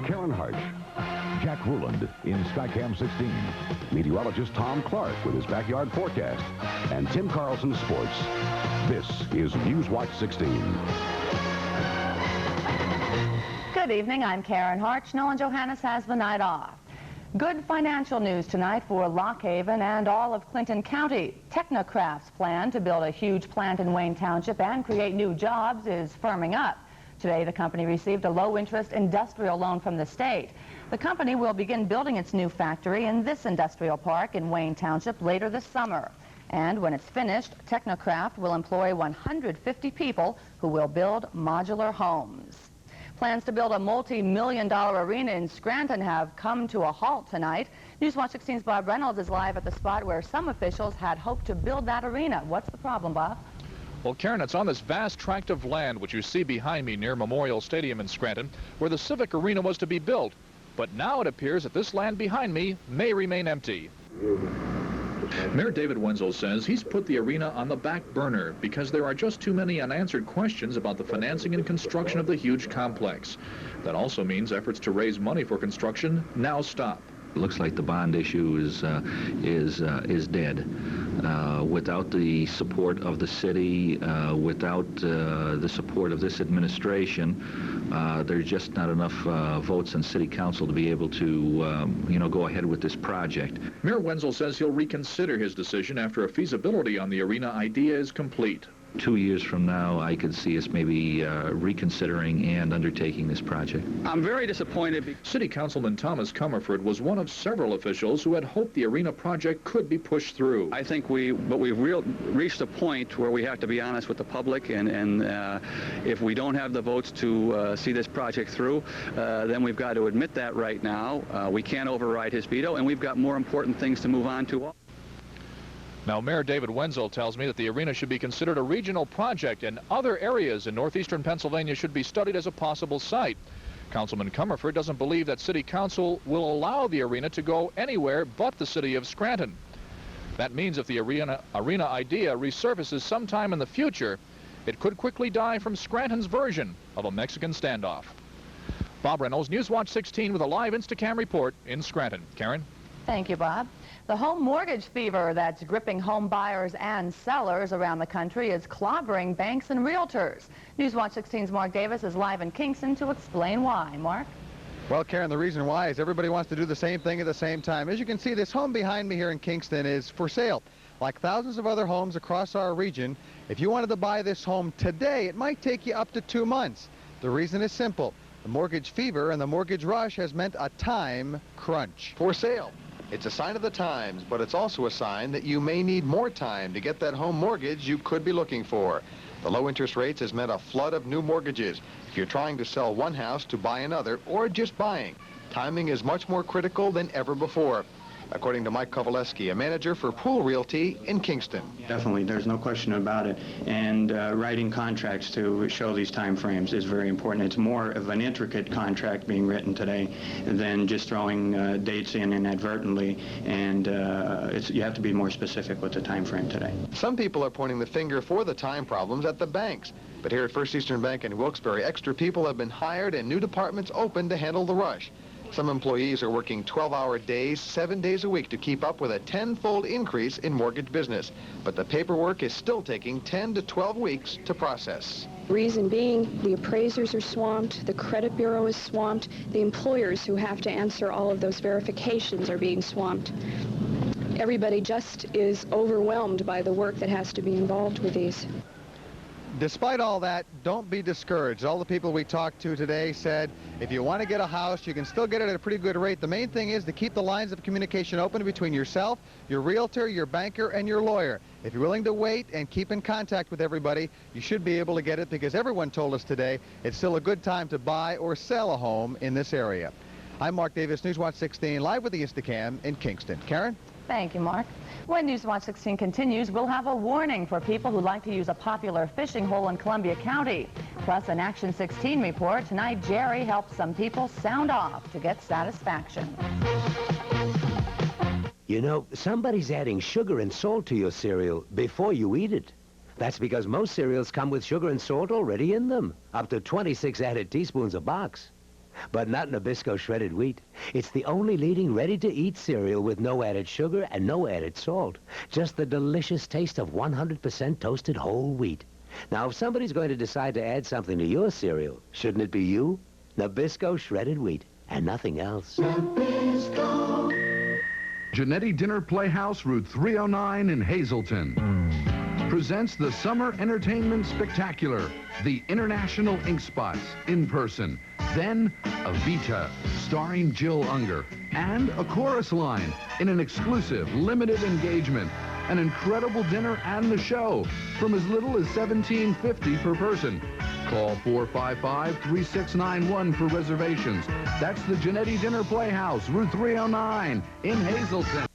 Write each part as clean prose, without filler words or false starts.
Karen Harch, Jack Ruland in Skycam 16, meteorologist Tom Clark with his backyard forecast, and Tim Carlson Sports. This is Newswatch 16. Good evening, I'm Karen Harch. Nolan Johannes has the night off. Good financial news tonight for Lock Haven and all of Clinton County. Technocraft's plan to build a huge plant in Wayne Township and create new jobs is firming up. Today, the company received a low-interest industrial loan from the state. The company will begin building its new factory in this industrial park in Wayne Township later this summer. And when it's finished, Technocraft will employ 150 people who will build modular homes. Plans to build a multi-million-dollar arena in Scranton have come to a halt tonight. Newswatch 16's Bob Reynolds is live at the spot where some officials had hoped to build that arena. What's the problem, Bob? Well, Karen, it's on this vast tract of land which you see behind me near Memorial Stadium in Scranton, where the Civic Arena was to be built. But now it appears that this land behind me may remain empty. Mayor David Wenzel says he's put the arena on the back burner because there are just too many unanswered questions about the financing and construction of the huge complex. That also means efforts to raise money for construction now stop. It looks like the bond issue is dead. Without the support of the city, without the support of this administration, there's just not enough votes in City Council to be able to, go ahead with this project. Mayor Wenzel says he'll reconsider his decision after a feasibility on the arena idea is complete. 2 years from now, I could see us maybe reconsidering and undertaking this project. I'm very disappointed. City Councilman Thomas Comerford was one of several officials who had hoped the arena project could be pushed through. I think we've reached a point where we have to be honest with the public, and if we don't have the votes to see this project through, then we've got to admit that right now. We can't override his veto, and we've got more important things to move on to. Now, Mayor David Wenzel tells me that the arena should be considered a regional project and other areas in northeastern Pennsylvania should be studied as a possible site. Councilman Comerford doesn't believe that City Council will allow the arena to go anywhere but the city of Scranton. That means if the arena idea resurfaces sometime in the future, it could quickly die from Scranton's version of a Mexican standoff. Bob Reynolds, Newswatch 16 with a live Instacam report in Scranton. Karen? Thank you, Bob. The home mortgage fever that's gripping home buyers and sellers around the country is clobbering banks and realtors. Newswatch 16's Mark Davis is live in Kingston to explain why. Mark? Well, Karen, the reason why is everybody wants to do the same thing at the same time. As you can see, this home behind me here in Kingston is for sale. Like thousands of other homes across our region, if you wanted to buy this home today, it might take you up to 2 months. The reason is simple. The mortgage fever and the mortgage rush has meant a time crunch. For sale. It's a sign of the times, but it's also a sign that you may need more time to get that home mortgage you could be looking for. The low interest rates has meant a flood of new mortgages. If you're trying to sell one house to buy another, or just buying, timing is much more critical than ever before. According to Mike Kovaleski, a manager for Pool Realty in Kingston. Definitely, there's no question about it. And writing contracts to show these time frames is very important. It's more of an intricate contract being written today than just throwing dates in inadvertently. And you have to be more specific with the time frame today. Some people are pointing the finger for the time problems at the banks. But here at First Eastern Bank in Wilkes-Barre, extra people have been hired and new departments opened to handle the rush. Some employees are working 12-hour days, 7 days a week to keep up with a 10-fold increase in mortgage business. But the paperwork is still taking 10 to 12 weeks to process. Reason being, the appraisers are swamped, the credit bureau is swamped, the employers who have to answer all of those verifications are being swamped. Everybody just is overwhelmed by the work that has to be involved with these. Despite all that, don't be discouraged. All the people we talked to today said if you want to get a house, you can still get it at a pretty good rate. The main thing is to keep the lines of communication open between yourself, your realtor, your banker, and your lawyer. If you're willing to wait and keep in contact with everybody, you should be able to get it because everyone told us today it's still a good time to buy or sell a home in this area. I'm Mark Davis, Newswatch 16, live with the Instacam in Kingston. Karen? Thank you, Mark. When Newswatch 16 continues, we'll have a warning for people who like to use a popular fishing hole in Columbia County. Plus, an Action 16 report. Tonight, Jerry helps some people sound off to get satisfaction. You know, somebody's adding sugar and salt to your cereal before you eat it. That's because most cereals come with sugar and salt already in them, up to 26 added teaspoons a box. But not Nabisco shredded wheat. It's the only leading ready-to-eat cereal with no added sugar and no added salt. Just the delicious taste of 100% toasted whole wheat. Now, if somebody's going to decide to add something to your cereal, shouldn't it be you? Nabisco shredded wheat, and nothing else. Nabisco. Genetti Dinner Playhouse, Route 309 in Hazleton, presents the Summer Entertainment Spectacular, the International Ink Spots, in person. Then, Evita, starring Jill Unger, and a chorus line in an exclusive, limited engagement. An incredible dinner and the show, from as little as $17.50 per person. Call 455-3691 for reservations. That's the Genetti Dinner Playhouse, Route 309 in Hazleton.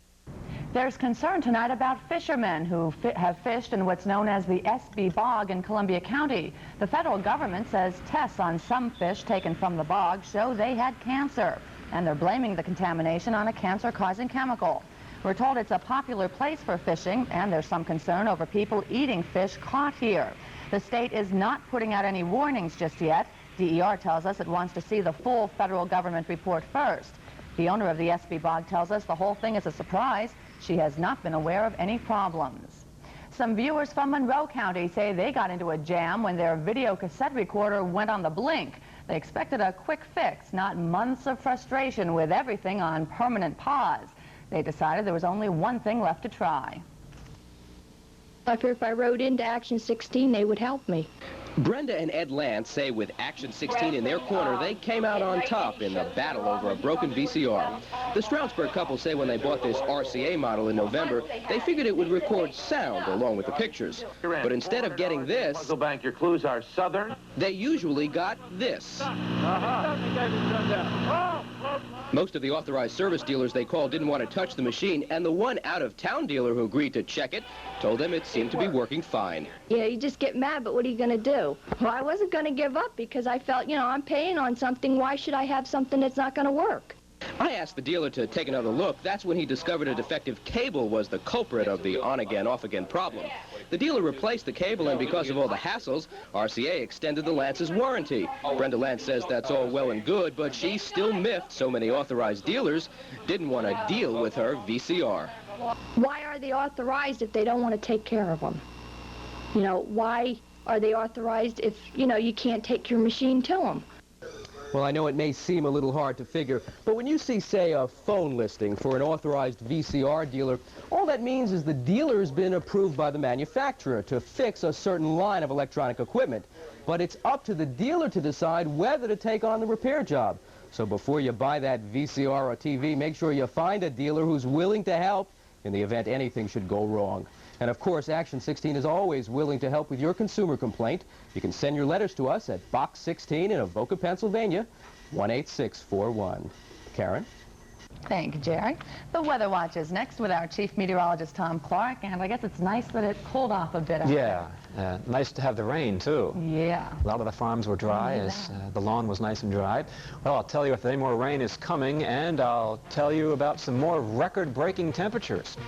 There's concern tonight about fishermen who have fished in what's known as the SB Bog in Columbia County. The federal government says tests on some fish taken from the bog show they had cancer, and they're blaming the contamination on a cancer-causing chemical. We're told it's a popular place for fishing, and there's some concern over people eating fish caught here. The state is not putting out any warnings just yet. DER tells us it wants to see the full federal government report first. The owner of the SB Bog tells us the whole thing is a surprise. She has not been aware of any problems. Some viewers from Monroe County say they got into a jam when their video cassette recorder went on the blink. They expected a quick fix, not months of frustration with everything on permanent pause. They decided there was only one thing left to try. I figured if I wrote into Action 16, they would help me. Brenda and Ed Lance say with Action 16 in their corner, they came out on top in the battle over a broken VCR. The Stroudsburg couple say when they bought this RCA model in November, they figured it would record sound along with the pictures. But instead of getting this, Puzzle Bank, your clues are southern. They usually got this. Most of the authorized service dealers they called didn't want to touch the machine, and the one out-of-town dealer who agreed to check it told them it seemed to be working fine. Yeah, you just get mad, but what are you going to do? Well, I wasn't going to give up because I felt, you know, I'm paying on something. Why should I have something that's not going to work? I asked the dealer to take another look. That's when he discovered a defective cable was the culprit of the on-again, off-again problem. The dealer replaced the cable, and because of all the hassles, RCA extended the Lance's warranty. Brenda Lance says that's all well and good, but she's still miffed so many authorized dealers didn't want to deal with her VCR. Why are they authorized if they don't want to take care of them? You know, why are they authorized if, you know, you can't take your machine to them? Well, I know it may seem a little hard to figure, but when you see, say, a phone listing for an authorized VCR dealer, all that means is the dealer's been approved by the manufacturer to fix a certain line of electronic equipment. But it's up to the dealer to decide whether to take on the repair job. So before you buy that VCR or TV, make sure you find a dealer who's willing to help in the event anything should go wrong. And of course, Action 16 is always willing to help with your consumer complaint. You can send your letters to us at Box 16 in Avoca, Pennsylvania, 18641. Karen? Thank you, Jerry. The Weather Watch is next with our Chief Meteorologist, Tom Clark, and I guess it's nice that it cooled off a bit. Yeah, nice to have the rain, too. Yeah. A lot of the farms were dry as the lawn was nice and dry. Well, I'll tell you if any more rain is coming, and I'll tell you about some more record-breaking temperatures.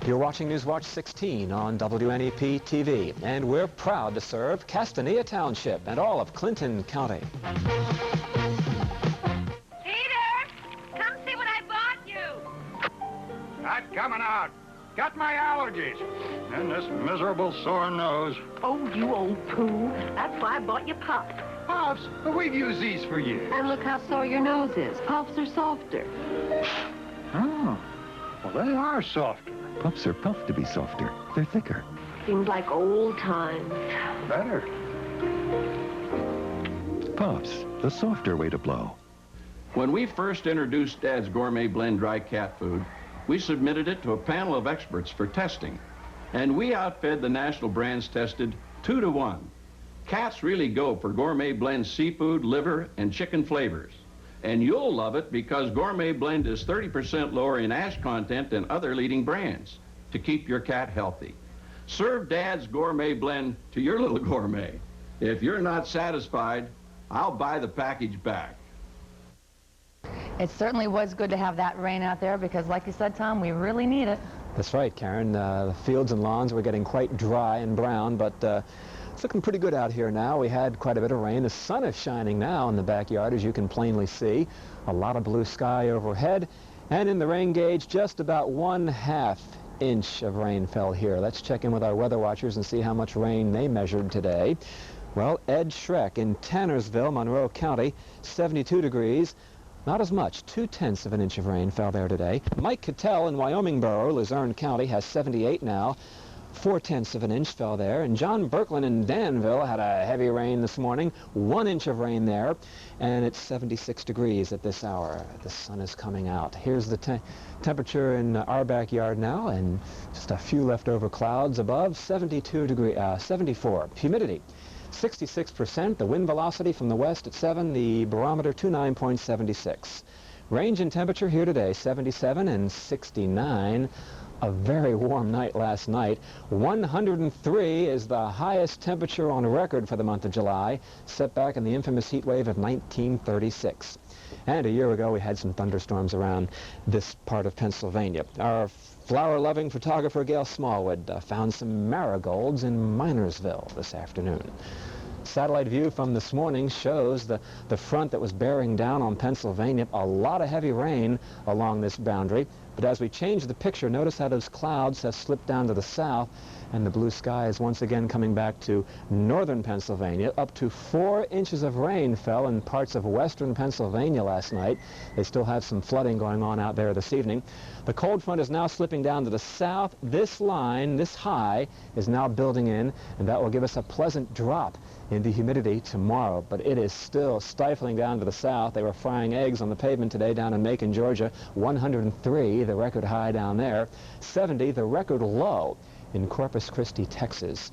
You're watching Newswatch 16 on WNEP TV, and we're proud to serve Castanea Township and all of Clinton County. Not coming out. Got my allergies. And this miserable sore nose. Oh, you old poo. That's why I bought you Puffs. Puffs? But we've used these for years. And look how sore your nose is. Puffs are softer. Oh. Well, they are softer. Puffs are puffed to be softer. They're thicker. Seems like old times. Better. Puffs, the softer way to blow. When we first introduced Dad's Gourmet Blend dry cat food, we submitted it to a panel of experts for testing, and we outfed the national brands tested 2 to 1. Cats really go for Gourmet Blend seafood, liver, and chicken flavors. And you'll love it because Gourmet Blend is 30% lower in ash content than other leading brands to keep your cat healthy. Serve Dad's Gourmet Blend to your little gourmet. If you're not satisfied, I'll buy the package back. It certainly was good to have that rain out there because, like you said, Tom, we really need it. That's right, Karen. The fields and lawns were getting quite dry and brown, but It's looking pretty good out here now. We had quite a bit of rain. The sun is shining now in the backyard, as you can plainly see. A lot of blue sky overhead. And in the rain gauge, just about 1/2 inch of rain fell here. Let's check in with our weather watchers and see how much rain they measured today. Well, Ed Schreck in Tannersville, Monroe County, 72 degrees. Not as much. 2/10 of an inch of rain fell there today. Mike Cattell in Wyomingboro, Luzerne County, has 78 now. 4/10 of an inch fell there. And John Berklin in Danville had a heavy rain this morning. 1 inch of rain there. And it's 76 degrees at this hour. The sun is coming out. Here's the temperature in our backyard now, and just a few leftover clouds above. 74. Humidity 66%. The wind velocity from the west at 7. The barometer 29.76. Range and temperature here today, 77 and 69. A very warm night last night. 103 is the highest temperature on record for the month of July, set back in the infamous heat wave of 1936. And a year ago, we had some thunderstorms around this part of Pennsylvania. Our flower-loving photographer, Gail Smallwood, found some marigolds in Minersville this afternoon. Satellite view from this morning shows the front that was bearing down on Pennsylvania. A lot of heavy rain along this boundary. But as we change the picture, notice how those clouds have slipped down to the south, and the blue sky is once again coming back to northern Pennsylvania. Up to 4 inches of rain fell in parts of western Pennsylvania last night. They still have some flooding going on out there this evening. The cold front is now slipping down to the south. This line, this high, is now building in, and that will give us a pleasant drop in the humidity tomorrow. But it is still stifling down to the south. They were frying eggs on the pavement today down in Macon, Georgia. 103, the record high down there. 70, the record low in Corpus Christi, Texas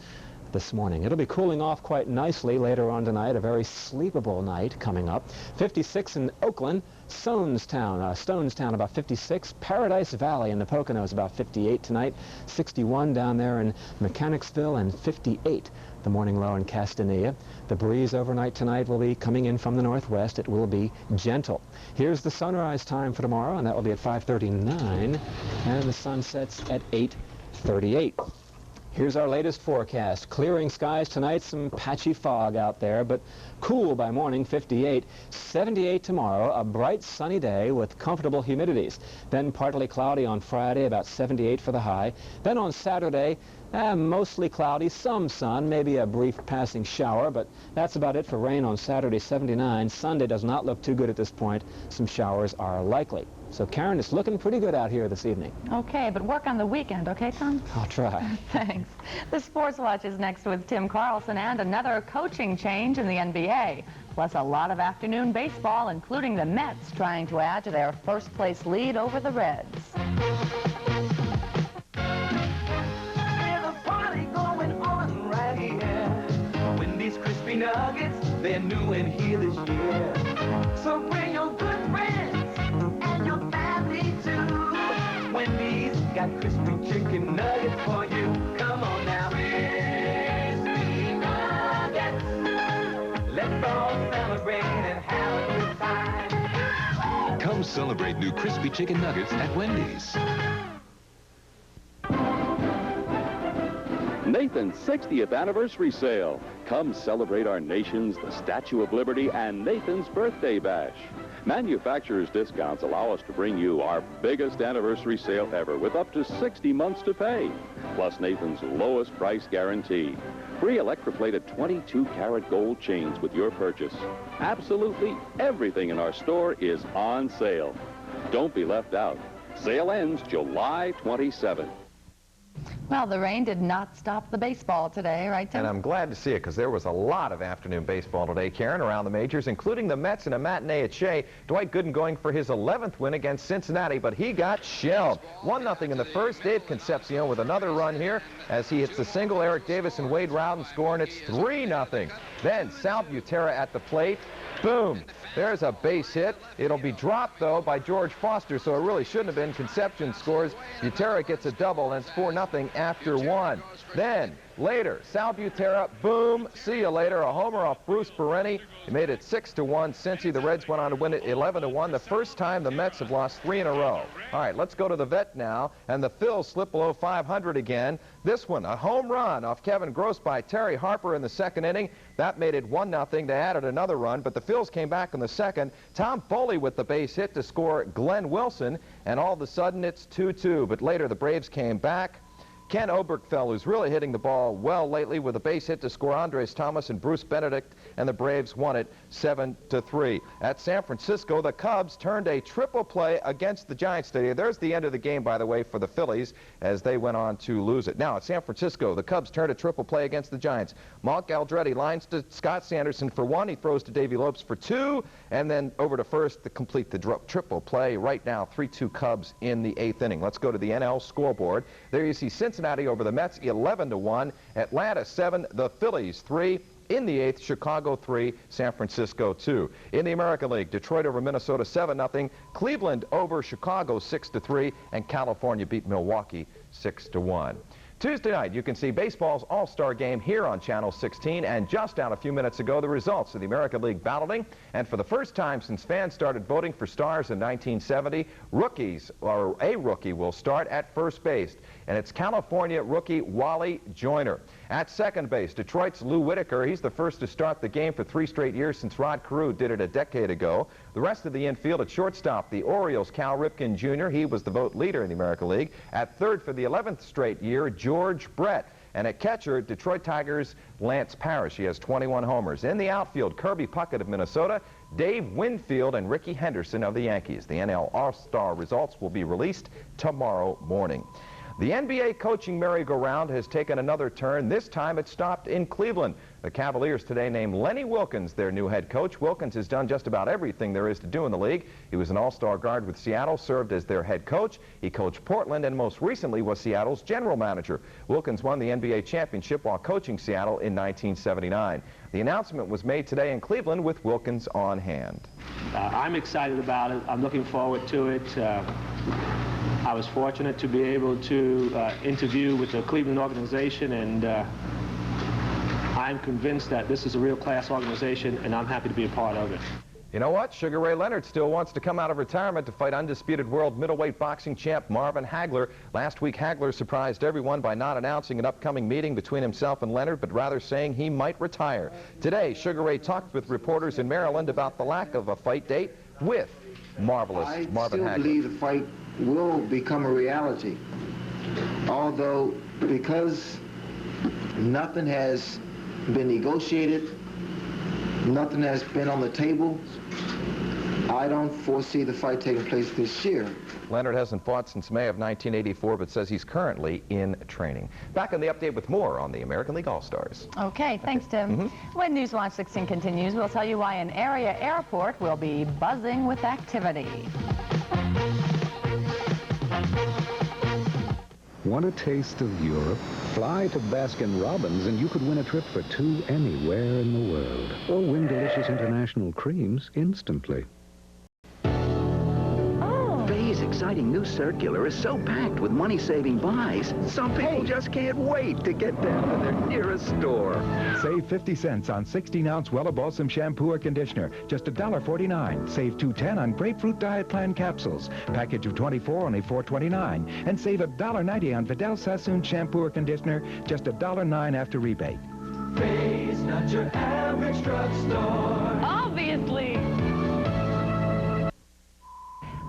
this morning. It'll be cooling off quite nicely later on tonight. A very sleepable night coming up. 56 in Oakland. Stonestown about 56. Paradise Valley in the Poconos about 58 tonight. 61 down there in Mechanicsville, and 58 the morning low in Castanea. The breeze overnight tonight will be coming in from the northwest. It will be gentle. Here's the sunrise time for tomorrow, and that will be at 5:39, and the sun sets at 8:38. Here's our latest forecast. Clearing skies tonight, some patchy fog out there, but cool by morning, 58. 78 tomorrow, a bright sunny day with comfortable humidities. Then partly cloudy on Friday, about 78 for the high. Then on Saturday, mostly cloudy, some sun, maybe a brief passing shower, but that's about it for rain on Saturday, 79. Sunday does not look too good at this point. Some showers are likely. So, Karen, it's looking pretty good out here this evening. Okay, but work on the weekend, okay, Tom? I'll try. Thanks. The Sports Watch is next with Tim Carlson, and another coaching change in the NBA. Plus a lot of afternoon baseball, including the Mets trying to add to their first-place lead over the Reds. There's a party going on right here. Wendy's crispy nuggets, they're new and here this year. So bring your good friends and your family too. Wendy's got crispy chicken nuggets for you. Come on now. Crispy nuggets. Let's all celebrate and have a good time. Come celebrate new crispy chicken nuggets at Wendy's. Nathan's 60th anniversary sale. Come celebrate our nation's, the Statue of Liberty, and Nathan's birthday bash. Manufacturer's discounts allow us to bring you our biggest anniversary sale ever with up to 60 months to pay. Plus Nathan's lowest price guarantee. Free electroplated 22-karat gold chains with your purchase. Absolutely everything in our store is on sale. Don't be left out. Sale ends July 27th. Well, the rain did not stop the baseball today, right, Tim? And I'm glad to see it, because there was a lot of afternoon baseball today, Karen, around the majors, including the Mets in a matinee at Shea. Dwight Gooden going for his 11th win against Cincinnati, but he got shelled. 1-0 in the first. Dave Concepcion with another run here as he hits the single. Eric Davis and Wade Rowden score, and it's 3-0. Then Sal Butera at the plate. Boom. There's a base hit. It'll be dropped, though, by George Foster, so it really shouldn't have been. Concepcion scores. Butera gets a double, and it's 4-0. after 1. Then, later, Sal Butera, boom, see you later, a homer off Bruce Bereni. He made it 6-1. Cincy, the Reds went on to win it 11-1, the first time the Mets have lost 3 in a row. All right, let's go to the vet now, and the Phils slip below 500 again. This one, a home run off Kevin Gross by Terry Harper in the second inning. That made it 1-0. They added another run, but the Phils came back in the second. Tom Foley with the base hit to score Glenn Wilson, and all of a sudden it's 2-2. But later the Braves came back. Ken Oberkfell, who's really hitting the ball well lately, with a base hit to score Andres Thomas and Bruce Benedict, and the Braves won it 7-3. At San Francisco, the Cubs turned a triple play against the Giants today. There's the end of the game, by the way, for the Phillies, as they went on to lose it. Now, at San Francisco, the Cubs turned a triple play against the Giants. Mark Aldretti lines to Scott Sanderson for 1. He throws to Davey Lopes for 2, and then over to first to complete the triple play. Right now, 3-2 Cubs in the 8th inning. Let's go to the NL scoreboard. There you see Cincinnati over the Mets 11-1, Atlanta 7, the Phillies 3. In the 8th, Chicago 3, San Francisco 2. In the American League, Detroit over Minnesota 7-0, Cleveland over Chicago 6-3, and California beat Milwaukee 6-1. Tuesday night, you can see baseball's All-Star Game here on Channel 16, and just out a few minutes ago, the results of the American League balloting. And for the first time since fans started voting for stars in 1970, a rookie will start at first base, and it's California rookie Wally Joyner. At second base, Detroit's Lou Whitaker. He's the first to start the game for 3 straight years since Rod Carew did it a decade ago. The rest of the infield at shortstop, the Orioles' Cal Ripken Jr. He was the vote leader in the American League. At third for the 11th straight year, George Brett. And at catcher, Detroit Tigers' Lance Parrish. He has 21 homers. In the outfield, Kirby Puckett of Minnesota, Dave Winfield, and Ricky Henderson of the Yankees. The NL All-Star results will be released tomorrow morning. The NBA coaching merry-go-round has taken another turn. This time it stopped in Cleveland. The Cavaliers today named Lenny Wilkens their new head coach. Wilkens has done just about everything there is to do in the league. He was an all-star guard with Seattle, served as their head coach. He coached Portland and most recently was Seattle's general manager. Wilkens won the NBA championship while coaching Seattle in 1979. The announcement was made today in Cleveland with Wilkens on hand. I'm excited about it. I'm looking forward to it. I was fortunate to be able to interview with the Cleveland organization, and I'm convinced that this is a real class organization, and I'm happy to be a part of it. You know what? Sugar Ray Leonard still wants to come out of retirement to fight undisputed world middleweight boxing champ Marvin Hagler. Last week, Hagler surprised everyone by not announcing an upcoming meeting between himself and Leonard, but rather saying he might retire. Today, Sugar Ray talked with reporters in Maryland about the lack of a fight date with marvelous Marvin Hagler. I still believe the fight will become a reality, although because nothing has been negotiated, nothing has been on the table, I don't foresee the fight taking place this year. Leonard hasn't fought since May of 1984, but says he's currently in training. Back on the update with more on the American League All-Stars. Okay, thanks, Tim. When Newswatch 16 continues, we'll tell you why an area airport will be buzzing with activity. Want a taste of Europe? Fly to Baskin-Robbins and you could win a trip for 2 anywhere in the world. Or win delicious international creams instantly. Bay's exciting new circular is so packed with money-saving buys, some people just can't wait to get down to their nearest store. Save 50 cents on 16-ounce Wella Balsam shampoo or conditioner, just $1.49. Save $2.10 on Grapefruit Diet Plan capsules. Package of 24, only $4.29. And save $1.90 on Vidal Sassoon shampoo or conditioner, just $1.09 after rebate. Bay's not your average drugstore. Obviously.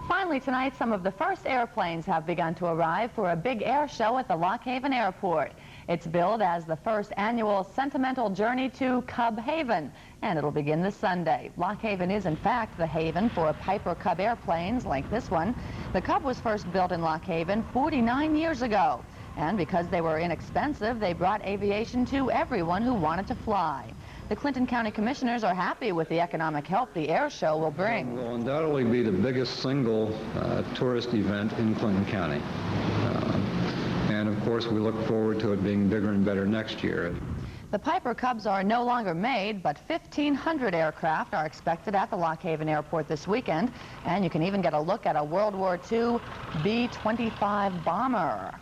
Finally tonight, some of the first airplanes have begun to arrive for a big air show at the Lock Haven Airport. It's billed as the first annual Sentimental Journey to Cub Haven, and it'll begin this Sunday. Lock Haven is, in fact, the haven for Piper Cub airplanes like this one. The Cub was first built in Lock Haven 49 years ago, and because they were inexpensive, they brought aviation to everyone who wanted to fly. The Clinton County Commissioners are happy with the economic help the air show will bring. It will undoubtedly be the biggest single tourist event in Clinton County. And of course, we look forward to it being bigger and better next year. The Piper Cubs are no longer made, but 1,500 aircraft are expected at the Lock Haven Airport this weekend. And you can even get a look at a World War II B-25 bomber.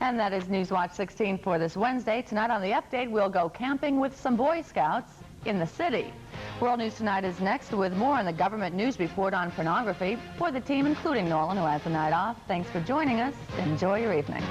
And that is Newswatch 16 for this Wednesday. Tonight on The Update, we'll go camping with some Boy Scouts in the city. World News Tonight is next with more on the government news report on pornography. For the team, including Nolan, who has the night off, thanks for joining us. Enjoy your evening.